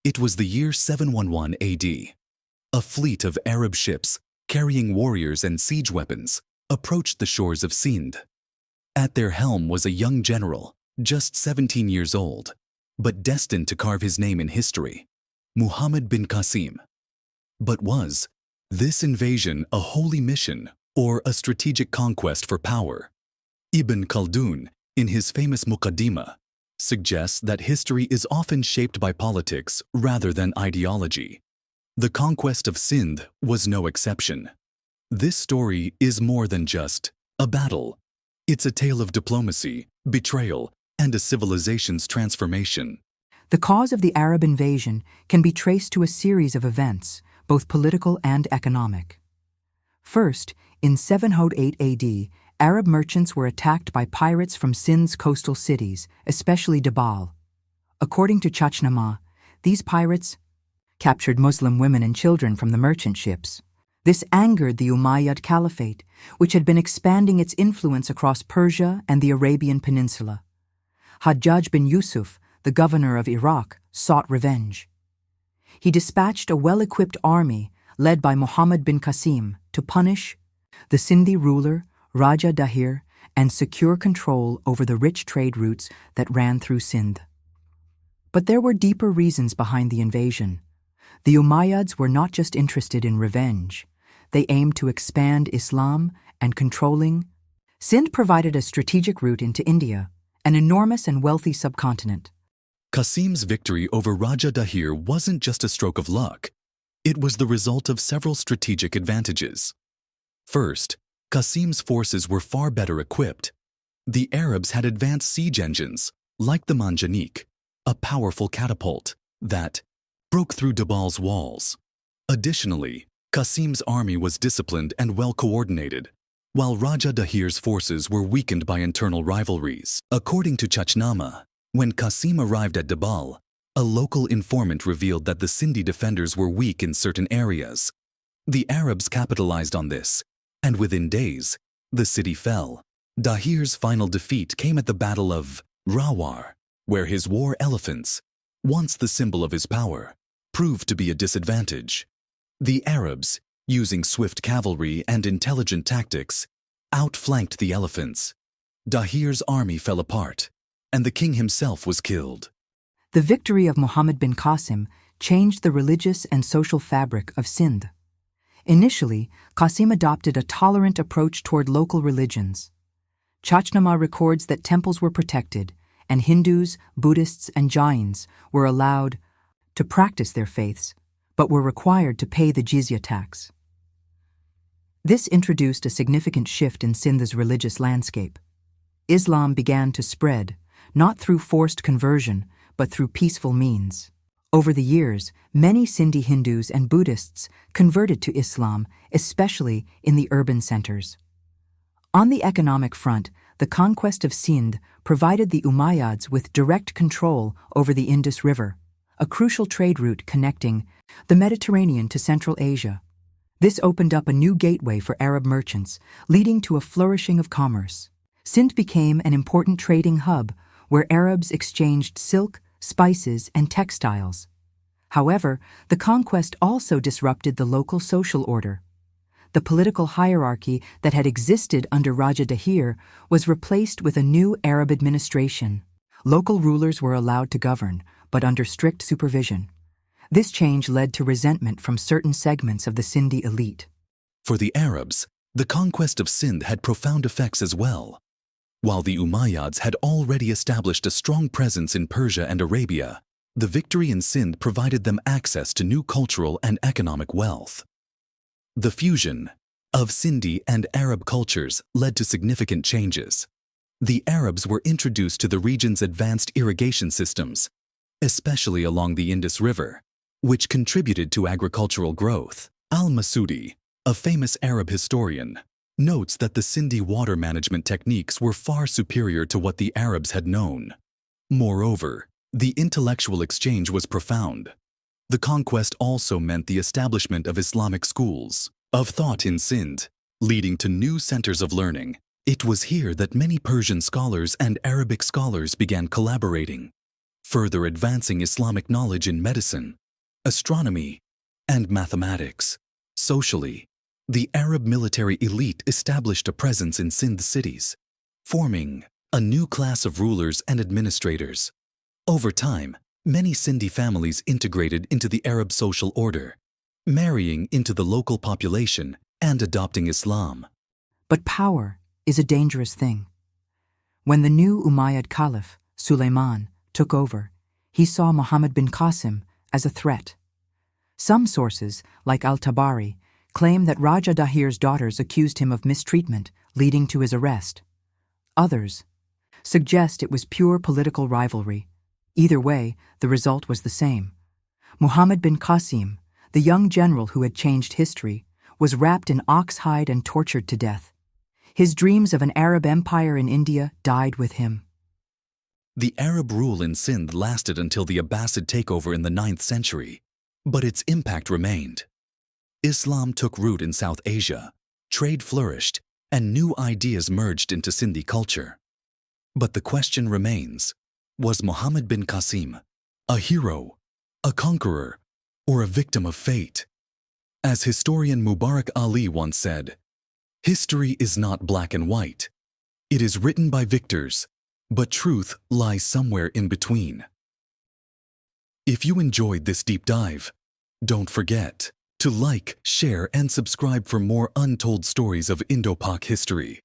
It was the year 711 AD. A fleet of Arab ships, carrying warriors and siege weapons, approached the shores of Sindh. At their helm was a young general, just 17 years old, but destined to carve his name in history, Muhammad bin Qasim. But was this invasion a holy mission or a strategic conquest for power? Ibn Khaldun, in his famous Muqaddimah, suggests that history is often shaped by politics rather than ideology. The conquest of Sindh was no exception. This story is more than just a battle. It's a tale of diplomacy, betrayal, and a civilization's transformation. The cause of the Arab invasion can be traced to a series of events, both political and economic. First, in 708 AD, Arab merchants were attacked by pirates from Sindh's coastal cities, especially Dabal. According to Chachnama, these pirates captured Muslim women and children from the merchant ships. This angered the Umayyad Caliphate, which had been expanding its influence across Persia and the Arabian Peninsula. Hajjaj bin Yusuf, the governor of Iraq, sought revenge. He dispatched a well-equipped army led by Muhammad bin Qasim to punish the Sindhi ruler Raja Dahir and secure control over the rich trade routes that ran through Sindh. But there were deeper reasons behind the invasion. The Umayyads were not just interested in revenge. They aimed to expand Islam and controlling. Sindh provided a strategic route into India, an enormous and wealthy subcontinent. Qasim's victory over Raja Dahir wasn't just a stroke of luck. It was the result of several strategic advantages. First, Qasim's forces were far better equipped. The Arabs had advanced siege engines, like the Manjanik, a powerful catapult that broke through Dabal's walls. Additionally, Qasim's army was disciplined and well-coordinated, while Raja Dahir's forces were weakened by internal rivalries. According to Chachnama, when Qasim arrived at Dabal, a local informant revealed that the Sindhi defenders were weak in certain areas. The Arabs capitalized on this, and within days, the city fell. Dahir's final defeat came at the Battle of Rawar, where his war elephants, once the symbol of his power, proved to be a disadvantage. The Arabs, using swift cavalry and intelligent tactics, outflanked the elephants. Dahir's army fell apart, and the king himself was killed. The victory of Muhammad bin Qasim changed the religious and social fabric of Sindh. Initially, Qasim adopted a tolerant approach toward local religions. Chachnama records that temples were protected, and Hindus, Buddhists, and Jains were allowed to practice their faiths, but were required to pay the jizya tax. This introduced a significant shift in Sindh's religious landscape. Islam began to spread, not through forced conversion, but through peaceful means. Over the years, many Sindhi Hindus and Buddhists converted to Islam, especially in the urban centers. On the economic front, the conquest of Sindh provided the Umayyads with direct control over the Indus River, a crucial trade route connecting the Mediterranean to Central Asia. This opened up a new gateway for Arab merchants, leading to a flourishing of commerce. Sindh became an important trading hub where Arabs exchanged silk, spices, and textiles. However, the conquest also disrupted the local social order. The political hierarchy that had existed under Raja Dahir was replaced with a new Arab administration. Local rulers were allowed to govern, but under strict supervision. This change led to resentment from certain segments of the Sindhi elite. For the Arabs, the conquest of Sindh had profound effects as well. While the Umayyads had already established a strong presence in Persia and Arabia, the victory in Sindh provided them access to new cultural and economic wealth. The fusion of Sindhi and Arab cultures led to significant changes. The Arabs were introduced to the region's advanced irrigation systems, especially along the Indus River, which contributed to agricultural growth. Al-Masudi, a famous Arab historian, notes that the Sindhi water management techniques were far superior to what the Arabs had known. Moreover, the intellectual exchange was profound. The conquest also meant the establishment of Islamic schools of thought in Sindh, leading to new centers of learning. It was here that many Persian scholars and Arabic scholars began collaborating. further advancing Islamic knowledge in medicine, astronomy, and mathematics. Socially, the Arab military elite established a presence in Sindh cities, forming a new class of rulers and administrators. Over time, many Sindhi families integrated into the Arab social order, marrying into the local population and adopting Islam. But power is a dangerous thing. When the new Umayyad Caliph, Suleiman, took over, he saw Muhammad bin Qasim as a threat. Some sources, like Al-Tabari, claim that Raja Dahir's daughters accused him of mistreatment, leading to his arrest. Others suggest it was pure political rivalry. Either way, the result was the same. Muhammad bin Qasim, the young general who had changed history, was wrapped in oxhide and tortured to death. His dreams of an Arab empire in India died with him. The Arab rule in Sindh lasted until the Abbasid takeover in the 9th century, but its impact remained. Islam took root in South Asia, trade flourished, and new ideas merged into Sindhi culture. But the question remains, was Muhammad bin Qasim a hero, a conqueror, or a victim of fate? As historian Mubarak Ali once said, "History is not black and white. It is written by victors, but truth lies somewhere in between." If you enjoyed this deep dive, don't forget to like, share, and subscribe for more untold stories of Indo-Pak history.